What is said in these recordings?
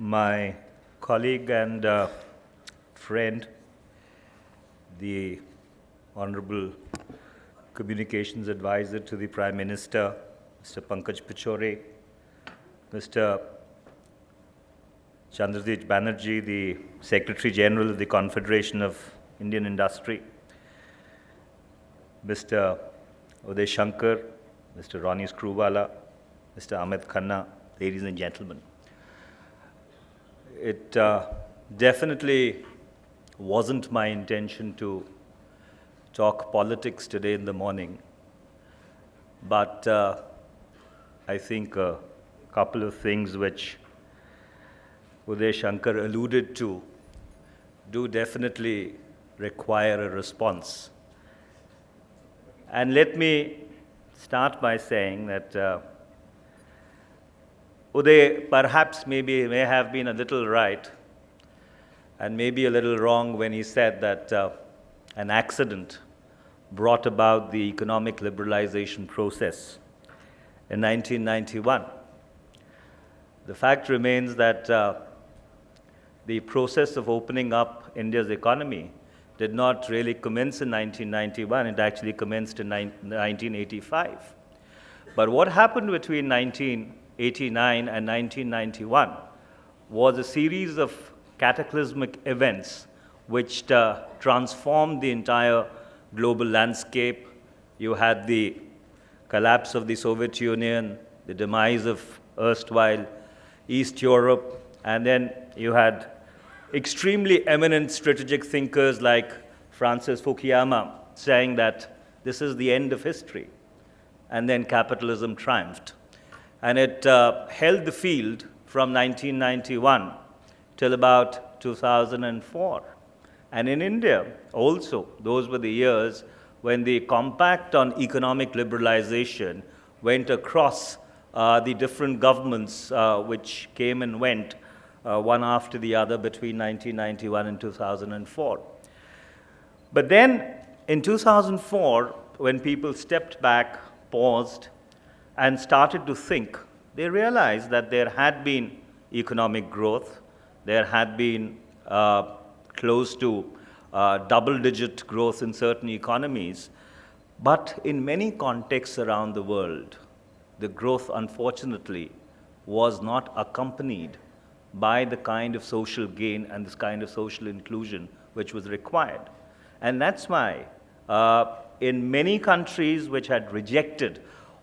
my colleague and friend, the Honorable Communications Advisor to the Prime Minister, Mr. Pankaj Pichore, Mr. Chandrajit Banerjee, the Secretary General of the Confederation of Indian Industry, Mr. Uday Shankar, Mr. Ronnie Screwvala, Mr. Amit Khanna, ladies and gentlemen. It definitely wasn't my intention to talk politics today in the morning, but I think a couple of things which Uday Shankar alluded to do definitely require a response. And let me start by saying that Uday perhaps may have been a little right and maybe a little wrong when he said that an accident brought about the economic liberalization process in 1991. The fact remains that the process of opening up India's economy did not really commence in 1991. It actually commenced in 1985. But what happened between 1989 and 1991 was a series of cataclysmic events which transformed the entire global landscape. You had the collapse of the Soviet Union, the demise of erstwhile East Europe, and then you had extremely eminent strategic thinkers like Francis Fukuyama saying that this is the end of history. And then capitalism triumphed. And it held the field from 1991 till about 2004. And in India also, those were the years when the compact on economic liberalization went across the different governments which came and went one after the other between 1991 and 2004. But then in 2004, when people stepped back, paused, and started to think, they realized that there had been economic growth, there had been close to double-digit growth in certain economies, but in many contexts around the world, the growth, unfortunately, was not accompanied by the kind of social gain and this kind of social inclusion which was required. And that's why in many countries which had rejected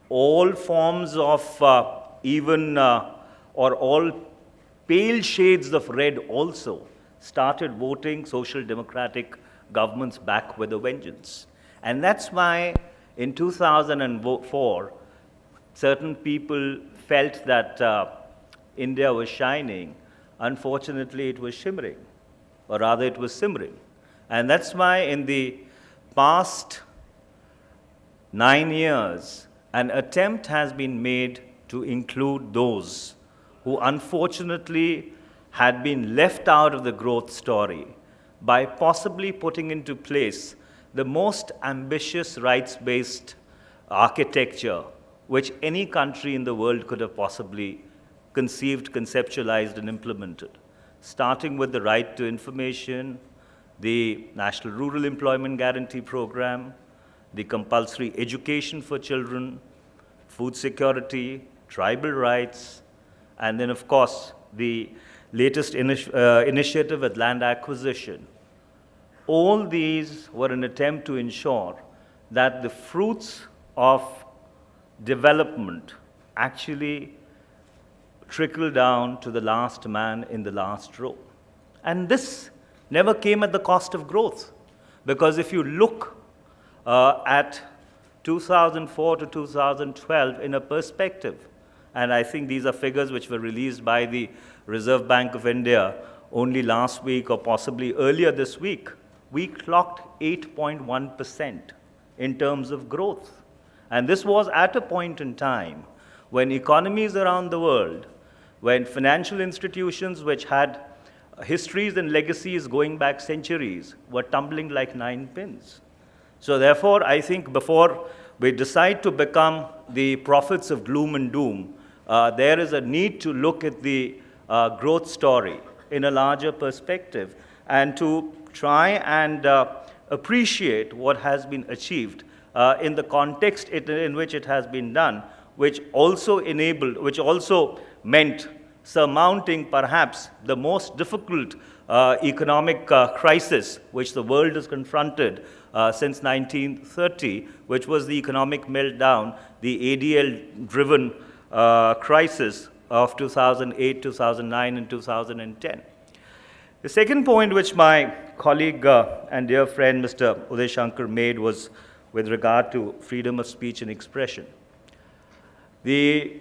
all forms of or all pale shades of red also started voting social democratic governments back with a vengeance. And that's why in 2004, certain people felt that India was shining. Unfortunately, it was shimmering, or rather it was simmering. And that's why in the past 9 years, an attempt has been made to include those who unfortunately had been left out of the growth story by possibly putting into place the most ambitious rights-based architecture which any country in the world could have possibly conceived, conceptualized, and implemented, starting with the right to information, the National Rural Employment Guarantee Program, the compulsory education for children, food security, tribal rights, and then, of course, the latest initiative with land acquisition. All these were an attempt to ensure that the fruits of development actually trickle down to the last man in the last row. And this never came at the cost of growth, because if you look at 2004 to 2012 in a perspective, and I think these are figures which were released by the Reserve Bank of India only last week or possibly earlier this week, we clocked 8.1% in terms of growth. And this was at a point in time when economies around the world, when financial institutions which had histories and legacies going back centuries were tumbling like 9 pins. So therefore, I think before we decide to become the prophets of gloom and doom, there is a need to look at the growth story in a larger perspective, and to try and appreciate what has been achieved in the context in which it has been done, which also meant surmounting perhaps the most difficult economic crisis which the world has confronted since 1930, which was the economic meltdown, the ADL-driven crisis of 2008, 2009, and 2010. The second point which my colleague and dear friend Mr. Uday Shankar made was with regard to freedom of speech and expression. The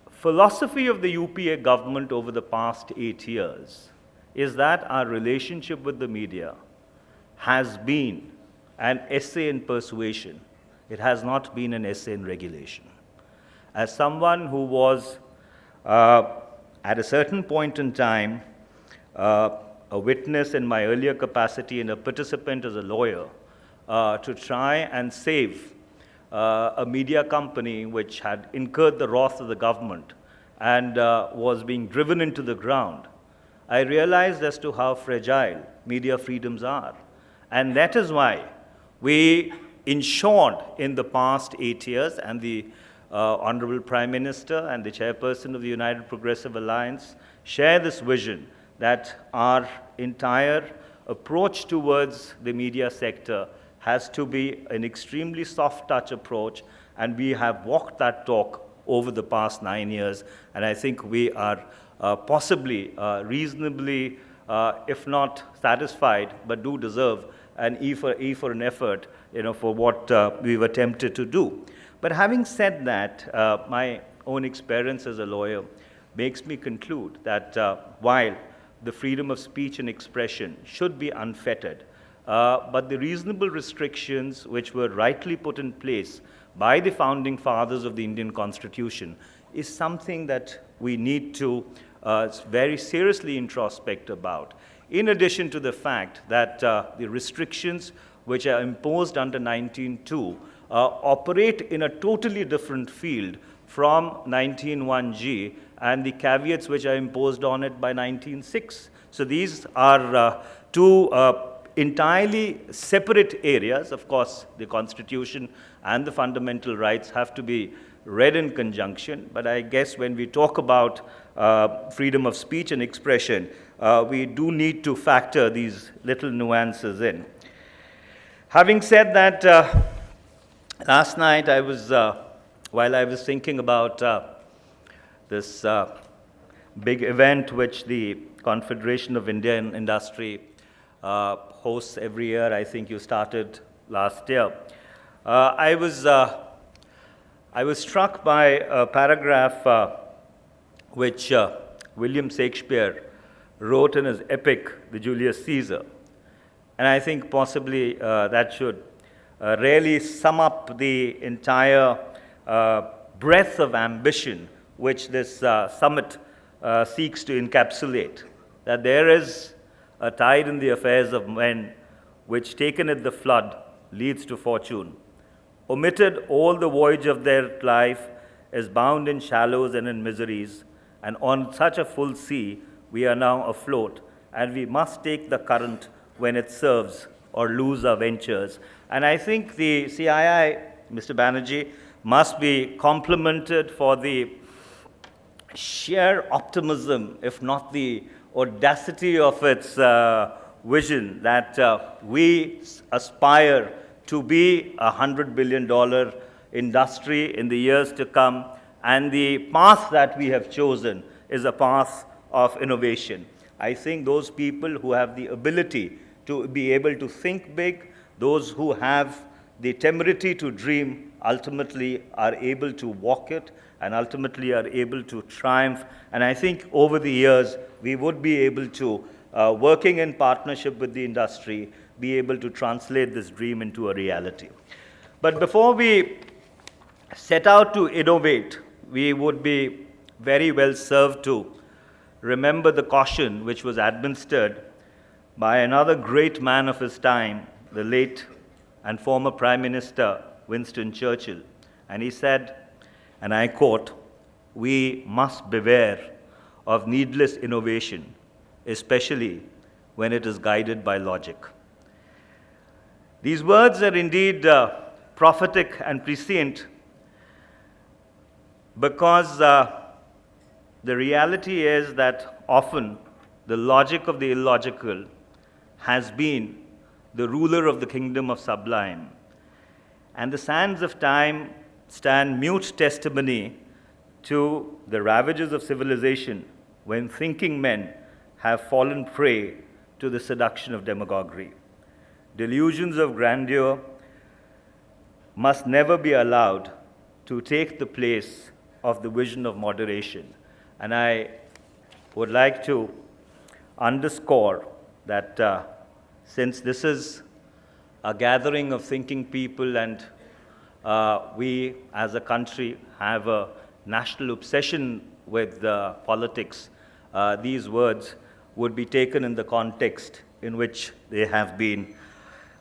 philosophy of the UPA government over the past 8 years is that our relationship with the media has been an essay in persuasion. It has not been an essay in regulation. As someone who was, at a certain point in time, a witness in my earlier capacity and a participant as a lawyer, to try and save a media company which had incurred the wrath of the government and was being driven into the ground, I realized as to how fragile media freedoms are. And that is why we ensured in the past 8 years, and the Honorable Prime Minister and the Chairperson of the United Progressive Alliance share this vision that our entire approach towards the media sector has to be an extremely soft-touch approach, and we have walked that talk over the past 9 years, and I think we are possibly reasonably, if not satisfied, but do deserve an E for an effort, for what we've attempted to do. But having said that, my own experience as a lawyer makes me conclude that while the freedom of speech and expression should be unfettered, but the reasonable restrictions which were rightly put in place by the founding fathers of the Indian Constitution is something that we need to very seriously introspect about. In addition to the fact that the restrictions which are imposed under 19.2 operate in a totally different field from 19.1G and the caveats which are imposed on it by 19.6. So these are two entirely separate areas. Of course, the Constitution and the fundamental rights have to be read in conjunction, but I guess when we talk about freedom of speech and expression, we do need to factor these little nuances in. Having said that, last night I was, while I was thinking about this big event which the Confederation of Indian Industry hosts every year, I think you started last year, I was struck by a paragraph which William Shakespeare wrote in his epic, The Julius Caesar. And I think possibly that should really sum up the entire breadth of ambition which this summit seeks to encapsulate. That there is a tide in the affairs of men which, taken at the flood, leads to fortune. Omitted all the voyage of their life is bound in shallows and in miseries, and on such a full sea we are now afloat, and we must take the current when it serves or lose our ventures. And I think the CII, Mr. Banerjee, must be complimented for the sheer optimism, if not the audacity of its vision, that we aspire to be a $100 billion industry in the years to come, and the path that we have chosen is a path of innovation. I think those people who have the ability to be able to think big, those who have the temerity to dream, ultimately are able to walk it and ultimately are able to triumph. And I think over the years, we would be able to, working in partnership with the industry, be able to translate this dream into a reality. But before we set out to innovate, we would be very well served to remember the caution which was administered by another great man of his time, the late and former Prime Minister Winston Churchill. And he said, and I quote, "We must beware of needless innovation, especially when it is guided by logic. These words are indeed prophetic and prescient because the reality is that often the logic of the illogical has been the ruler of the kingdom of sublime. And the sands of time stand mute testimony to the ravages of civilization when thinking men have fallen prey to the seduction of demagoguery. Delusions of grandeur must never be allowed to take the place of the vision of moderation. And I would like to underscore that since this is a gathering of thinking people and we as a country have a national obsession with politics, these words would be taken in the context in which they have been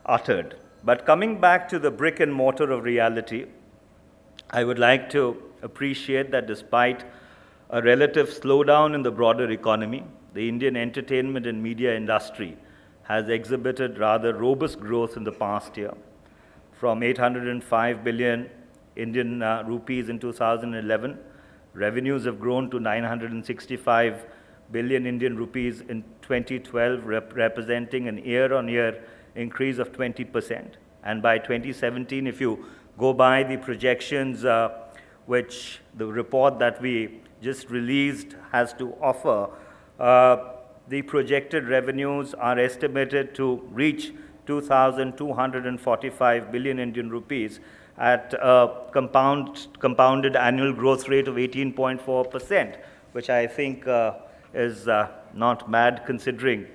uttered. But coming back to the brick and mortar of reality, I would like to appreciate that despite a relative slowdown in the broader economy, the Indian entertainment and media industry has exhibited rather robust growth in the past year. From 805 billion Indian rupees in 2011, revenues have grown to 965 billion Indian rupees in 2012, representing an year-on-year increase of 20%. And by 2017, if you go by the projections which the report that we just released has to offer, the projected revenues are estimated to reach 2,245 billion Indian rupees at a compounded annual growth rate of 18.4%, which I think is not bad considering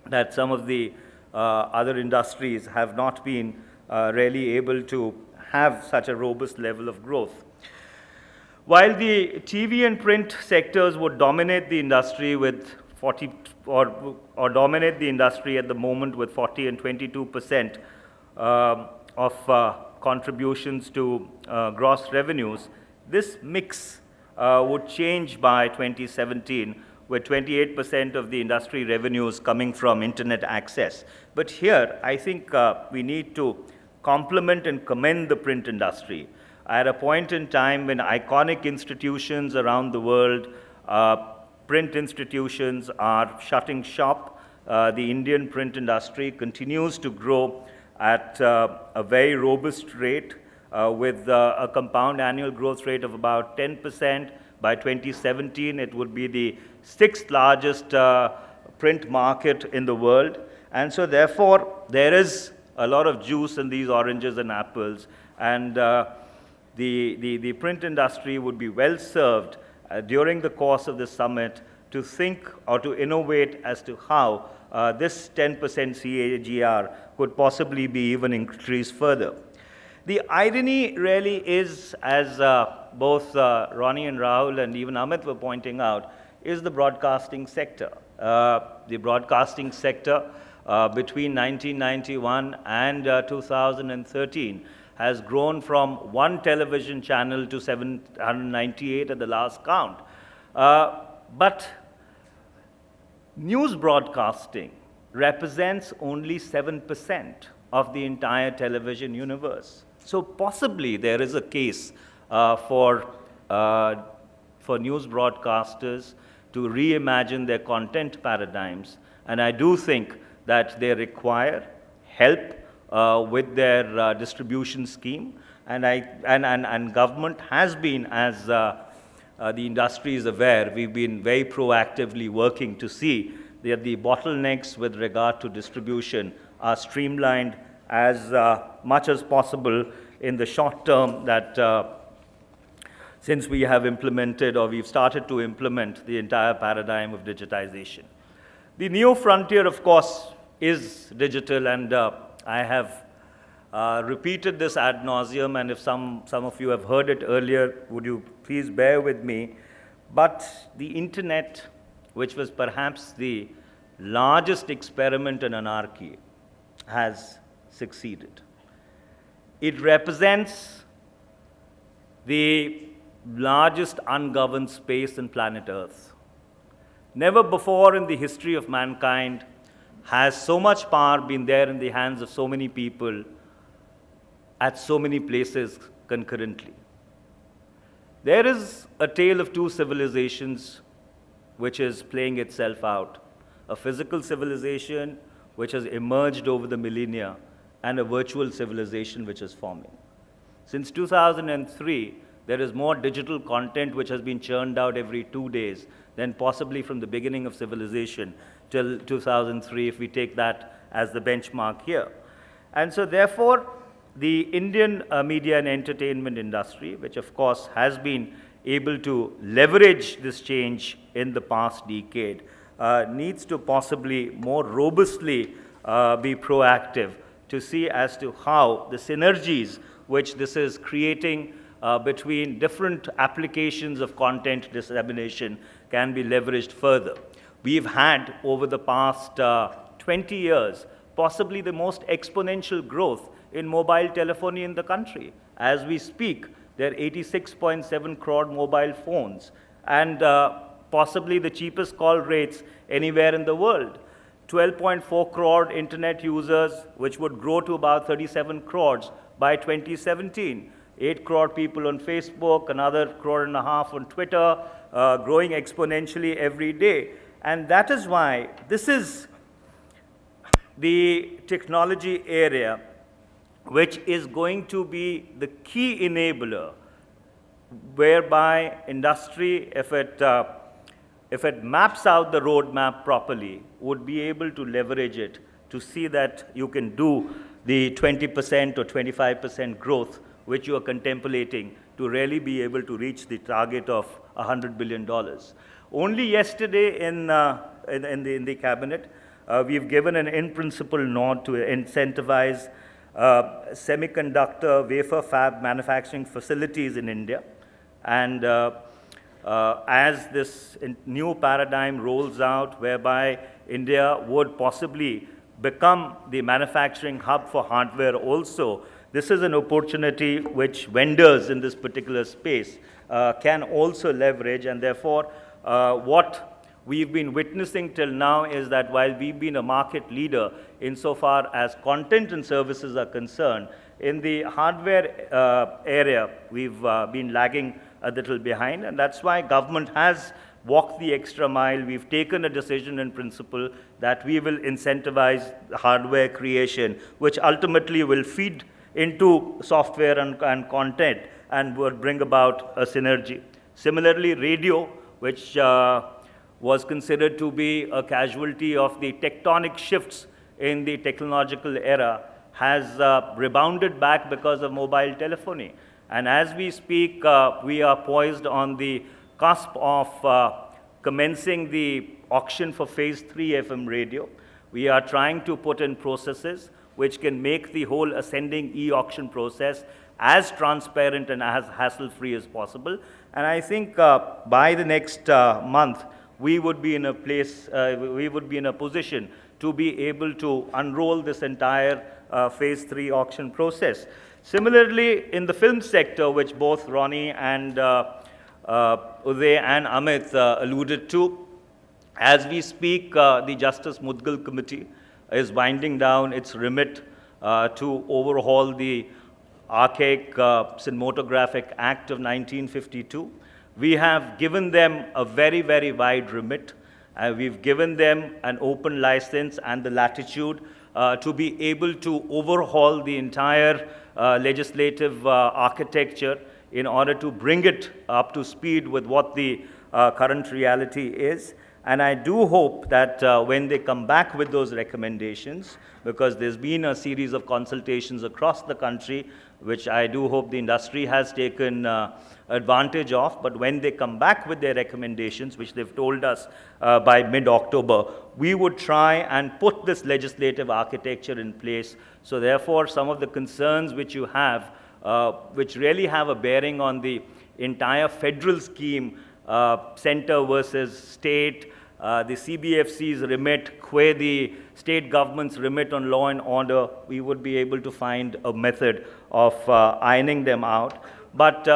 that some of the other industries have not been really able to have such a robust level of growth. While the TV and print sectors would dominate the industry with 40 or dominate the industry at the moment with 40 and 22% of contributions to gross revenues, this mix would change by 2017 with 28% of the industry revenues coming from internet access. But here, I think we need to compliment and commend the print industry. At a point in time when iconic institutions around the world, print institutions are shutting shop, the Indian print industry continues to grow at a very robust rate with a compound annual growth rate of about 10%. By 2017, it would be the sixth largest print market in the world. And so therefore, there is a lot of juice in these oranges and apples. And the print industry would be well served during the course of the summit to think or to innovate as to how this 10% CAGR could possibly be even increased further. The irony really is, as both Ronnie and Rahul and even Amit were pointing out, is the broadcasting sector. The broadcasting sector between 1991 and 2013 has grown from one television channel to 798 at the last count. But news broadcasting represents only 7% of the entire television universe. So possibly there is a case for news broadcasters to reimagine their content paradigms, and I do think that they require help with their distribution scheme, and government has been, as the industry is aware, we've been very proactively working to see that the bottlenecks with regard to distribution are streamlined as much as possible in the short term, that since we have implemented or we've started to implement the entire paradigm of digitization. The neo frontier, of course, is digital, and I have repeated this ad nauseum, and if some of you have heard it earlier, would you please bear with me. But the internet, which was perhaps the largest experiment in anarchy, has succeeded. It represents the largest ungoverned space in planet Earth. Never before in the history of mankind has so much power been there in the hands of so many people at so many places concurrently. There is a tale of two civilizations which is playing itself out. A physical civilization which has emerged over the millennia, and a virtual civilization which is forming. Since 2003, there is more digital content which has been churned out every 2 days than possibly from the beginning of civilization till 2003, if we take that as the benchmark here. And so therefore, the Indian media and entertainment industry, which of course has been able to leverage this change in the past decade, needs to possibly more robustly be proactive to see as to how the synergies which this is creating between different applications of content dissemination can be leveraged further. We've had, over the past 20 years, possibly the most exponential growth in mobile telephony in the country. As we speak, there are 86.7 crore mobile phones, and possibly the cheapest call rates anywhere in the world. 12.4 crore internet users, which would grow to about 37 crores by 2017. 8 crore people on Facebook, another crore and a half on Twitter, growing exponentially every day. And that is why this is the technology area which is going to be the key enabler, whereby industry, if it maps out the roadmap properly, would be able to leverage it to see that you can do the 20% or 25% growth which you are contemplating to really be able to reach the target of $100 billion. Only yesterday in the cabinet, we've given an in-principle nod to incentivize semiconductor wafer fab manufacturing facilities in India. And as this new paradigm rolls out, whereby India would possibly become the manufacturing hub for hardware also, this is an opportunity which vendors in this particular space can also leverage. And therefore, what we've been witnessing till now is that while we've been a market leader insofar as content and services are concerned, in the hardware area, we've been lagging a little behind, and that's why government has walked the extra mile. We've taken a decision in principle that we will incentivize hardware creation, which ultimately will feed into software and content and will bring about a synergy. Similarly, radio, which was considered to be a casualty of the tectonic shifts in the technological era, has rebounded back because of mobile telephony. And as we speak, we are poised on the cusp of commencing the auction for phase 3 FM radio. We are trying to put in processes which can make the whole ascending e-auction process as transparent and as hassle-free as possible. And I think by the next month, we would be in a place, we would be in a position to be able to unroll this entire phase 3 auction process. Similarly, in the film sector, which both Ronnie and Uday and Amit alluded to, as we speak, the Justice Mudgal Committee is winding down its remit to overhaul the archaic Cinematographic Act of 1952. We have given them a very, very wide remit. We've given them an open license and the latitude to be able to overhaul the entire legislative architecture in order to bring it up to speed with what the current reality is. And I do hope that when they come back with those recommendations, because there's been a series of consultations across the country, which I do hope the industry has taken advantage of, but when they come back with their recommendations, which they've told us by mid-October, we would try and put this legislative architecture in place. So therefore, some of the concerns which you have, which really have a bearing on the entire federal scheme, center versus state, the CBFC's remit, where the state government's remit on law and order, we would be able to find a method of ironing them out. But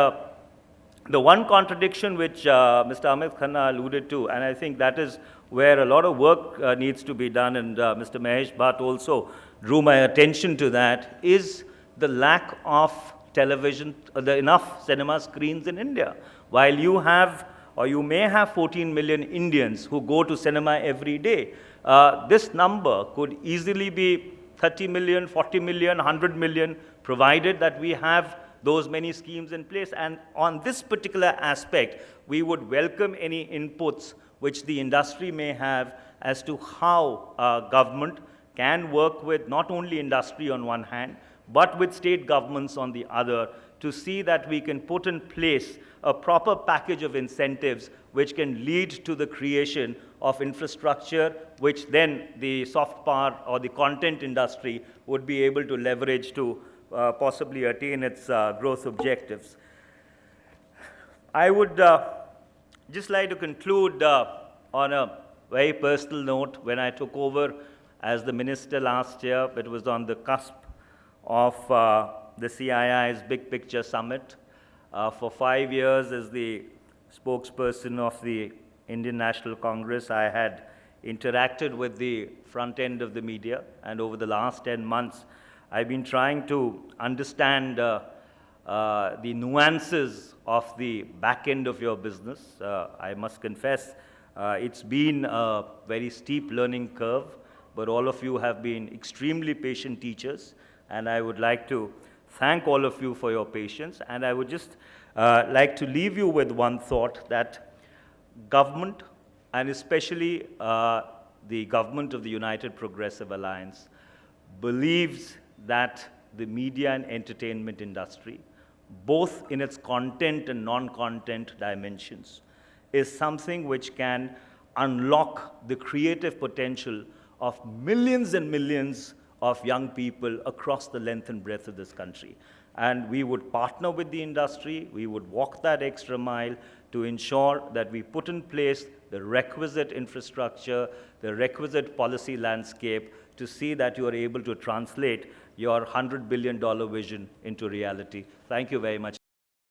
The one contradiction which Mr. Amit Khanna alluded to, and I think that is where a lot of work needs to be done, and Mr. Mahesh Bhatt also drew my attention to that, is the lack of television, enough cinema screens in India. While you have, or you may have 14 million Indians who go to cinema every day, this number could easily be 30 million, 40 million, 100 million, provided that we have those many schemes in place. And on this particular aspect, we would welcome any inputs which the industry may have as to how government can work with not only industry on one hand, but with state governments on the other, to see that we can put in place a proper package of incentives which can lead to the creation of infrastructure, which then the soft power or the content industry would be able to leverage to possibly attain its growth objectives. I would just like to conclude on a very personal note. When I took over as the minister last year, it was on the cusp of the CII's Big Picture Summit. For 5 years as the spokesperson of the Indian National Congress, I had interacted with the front end of the media, and over the last 10 months, I've been trying to understand the nuances of the back end of your business. I must confess, it's been a very steep learning curve, but all of you have been extremely patient teachers, and I would like to thank all of you for your patience. And I would just like to leave you with one thought, that government, and especially the government of the United Progressive Alliance, believes that the media and entertainment industry, both in its content and non-content dimensions, is something which can unlock the creative potential of millions and millions of young people across the length and breadth of this country. And we would partner with the industry, we would walk that extra mile to ensure that we put in place the requisite infrastructure, the requisite policy landscape to see that you are able to translate your $100 billion vision into reality. Thank you very much.